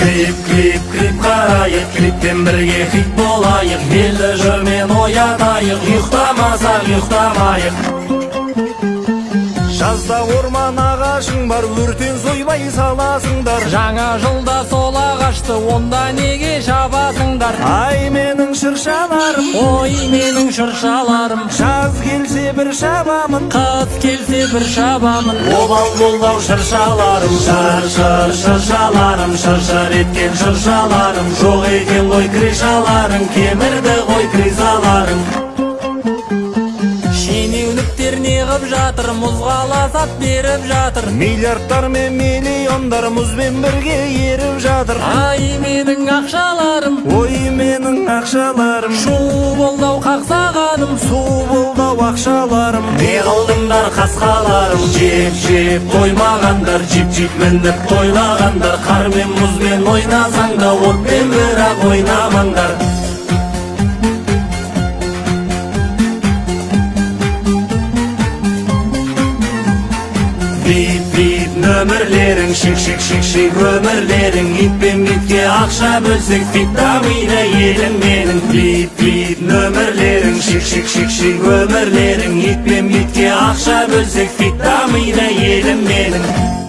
Клип қарайық, клиппен бірге хит болайық, елді жырмен оятайық, ұйықтамасақ ұйықтамайық. Жазда орман ағашың бар, өртен соймай саласыңдар. Жаңа жылда сол ағашты онда неге шабасыңдар? Ай менің шыршаларым, ой менің шыршаларым, жаз келсе бір шабамын, қыс келсе бір шабамын. Обал-болдау шыршаларым, шыр-шыр шыршаларым, шыр-шыр еткен шыршаларым. Жоқ екен ғой кришаларың, кемірді ғой крисаларың. Шенеуніктер неғып жатыр, мұзға сат беріп жатыр. Миллиардтар мен миллиондар мұзбен бірге еріп жатыр. Ай менің ақшаларым, ой менің ақшаларым, шу болдау қақсағаным, су болдау ақшаларым. Не қылдыңдар қасқаларым, жеп тоймағандар, жип мініп тойлағандар. Қар мен мұзбен ойнасаң да отпен бірақ ойнамаңдар. Бит нөмірлерің, шик өмірлерің. Итпен битке ақша бөлсек, фит дамиды елің менің. Бит нөмірлерің, шик өмірлерің. Итпен битке ақша бөлсек, фит дамиды елің менің.